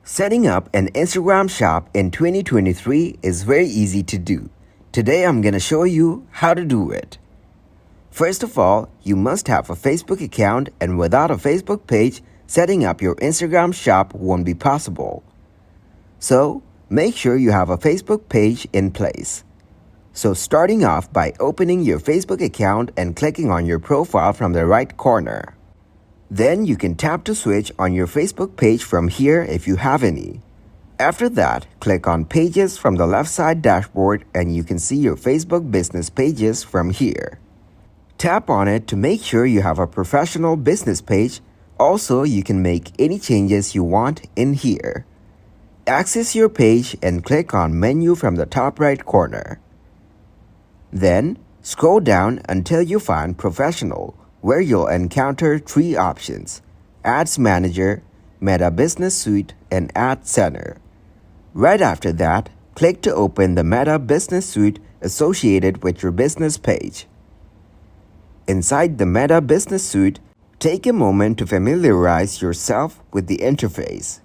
Setting up an Instagram shop in 2023 is very easy to do. Today I'm going to show you how to do it. First of all, you must have a Facebook account, and without a Facebook page, setting up your Instagram shop won't be possible. So, make sure you have a Facebook page in place. So starting off by opening your Facebook account and clicking on your profile from the right corner. Then you can tap to switch on your Facebook page from here if you have any. After that, click on Pages from the left side dashboard and you can see your Facebook business pages from here. Tap on it to make sure you have a professional business page. Also, you can make any changes you want in here. Access your page and click on Menu from the top right corner. Then, scroll down until you find Professional, where you'll encounter three options: Ads Manager, Meta Business Suite, and Ad Center. Right after that, click to open the Meta Business Suite associated with your business page. Inside the Meta Business Suite, take a moment to familiarize yourself with the interface.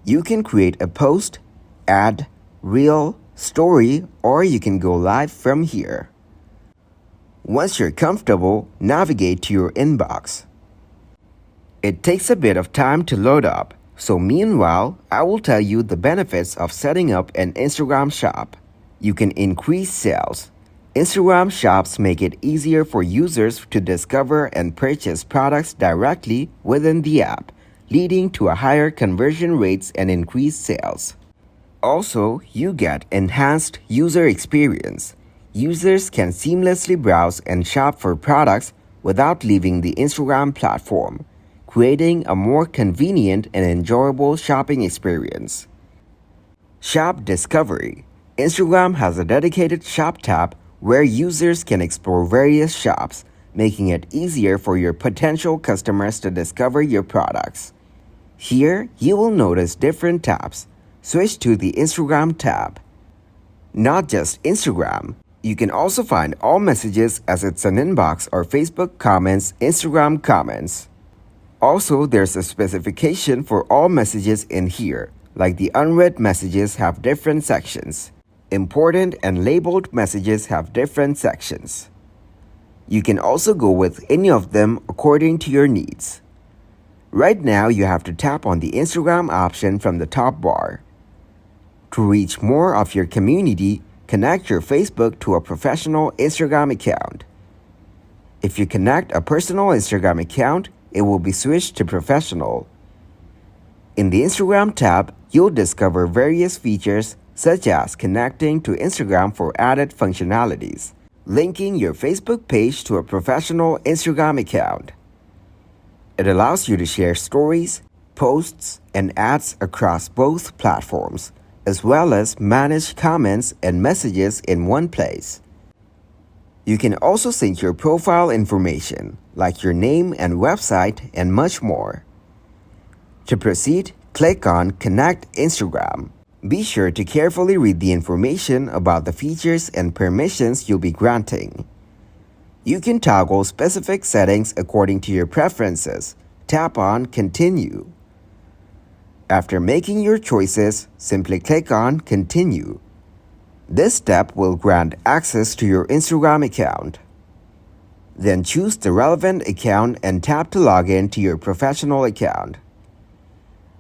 You can create a post, ad, reel, story, or you can go live from here. Once you're comfortable, navigate to your inbox. It takes a bit of time to load up, so meanwhile, I will tell you the benefits of setting up an Instagram shop. You can increase sales. Instagram shops make it easier for users to discover and purchase products directly within the app, leading to a higher conversion rates and increased sales. Also, you get enhanced user experience. Users can seamlessly browse and shop for products without leaving the Instagram platform, creating a more convenient and enjoyable shopping experience. Shop Discovery. Instagram has a dedicated shop tab where users can explore various shops, making it easier for your potential customers to discover your products. Here, you will notice different tabs. Switch to the Instagram tab. Not just Instagram, you can also find all messages as it's an inbox or Facebook comments, Instagram comments. Also, there's a specification for all messages in here, like the unread messages have different sections. Important and labeled messages have different sections. You can also go with any of them according to your needs. Right now, you have to tap on the Instagram option from the top bar. To reach more of your community, connect your Facebook to a professional Instagram account. If you connect a personal Instagram account, it will be switched to professional. In the Instagram tab, you'll discover various features such as connecting to Instagram for added functionalities, linking your Facebook page to a professional Instagram account. It allows you to share stories, posts, and ads across both platforms, as well as manage comments and messages in one place. You can also sync your profile information, like your name and website, and much more. To proceed, click on Connect Instagram. Be sure to carefully read the information about the features and permissions you'll be granting. You can toggle specific settings according to your preferences. Tap on Continue. After making your choices, simply click on Continue. This step will grant access to your Instagram account. Then choose the relevant account and tap to log in to your professional account.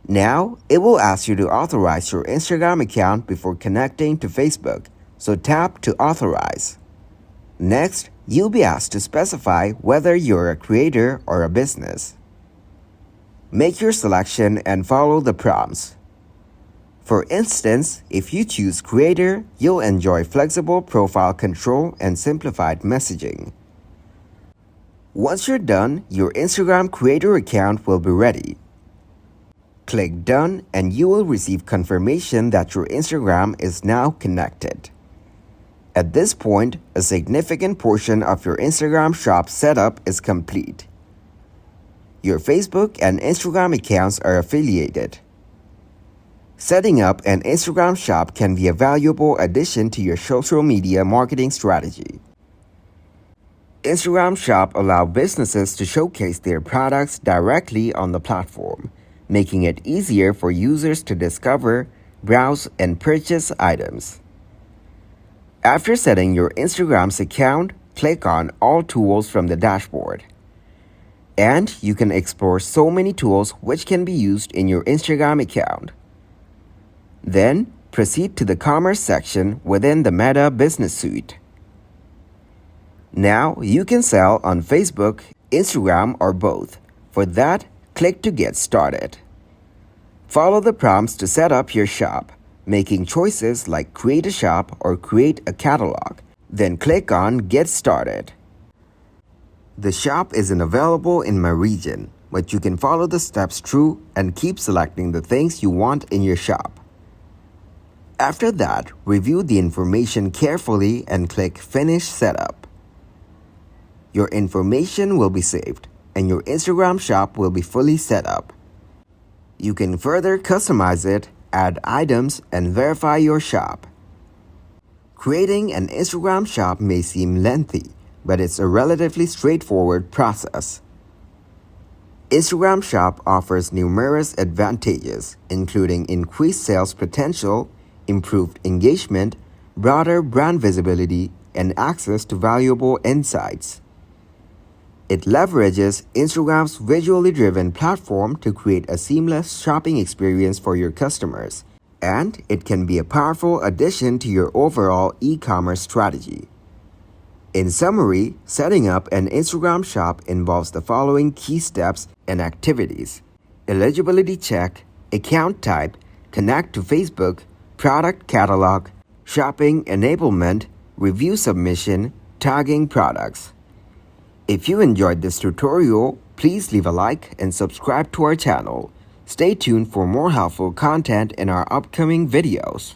Now, it will ask you to authorize your Instagram account before connecting to Facebook, so tap to authorize. Next, you'll be asked to specify whether you're a creator or a business. Make your selection and follow the prompts. For instance, if you choose Creator, you'll enjoy flexible profile control and simplified messaging. Once you're done, your Instagram Creator account will be ready. Click Done and you will receive confirmation that your Instagram is now connected. At this point, a significant portion of your Instagram shop setup is complete. Your Facebook and Instagram accounts are affiliated. Setting up an Instagram shop can be a valuable addition to your social media marketing strategy. Instagram Shop allows businesses to showcase their products directly on the platform, making it easier for users to discover, browse, and purchase items. After setting your Instagram's account, click on All Tools from the dashboard. And you can explore so many tools which can be used in your Instagram account. Then, proceed to the Commerce section within the Meta Business Suite. Now, you can sell on Facebook, Instagram, or both. For that, click to get started. Follow the prompts to set up your shop, making choices like create a shop or create a catalog. Then click on Get Started. The shop isn't available in my region, but you can follow the steps through and keep selecting the things you want in your shop. After that, review the information carefully and click Finish Setup. Your information will be saved, and your Instagram shop will be fully set up. You can further customize it, add items, and verify your shop. Creating an Instagram shop may seem lengthy, but it's a relatively straightforward process. Instagram Shop offers numerous advantages, including increased sales potential, improved engagement, broader brand visibility, and access to valuable insights. It leverages Instagram's visually driven platform to create a seamless shopping experience for your customers, and it can be a powerful addition to your overall e-commerce strategy. In summary, setting up an Instagram shop involves the following key steps and activities: eligibility check, account type, connect to Facebook, product catalog, shopping enablement, review submission, tagging products. If you enjoyed this tutorial, please leave a like and subscribe to our channel. Stay tuned for more helpful content in our upcoming videos.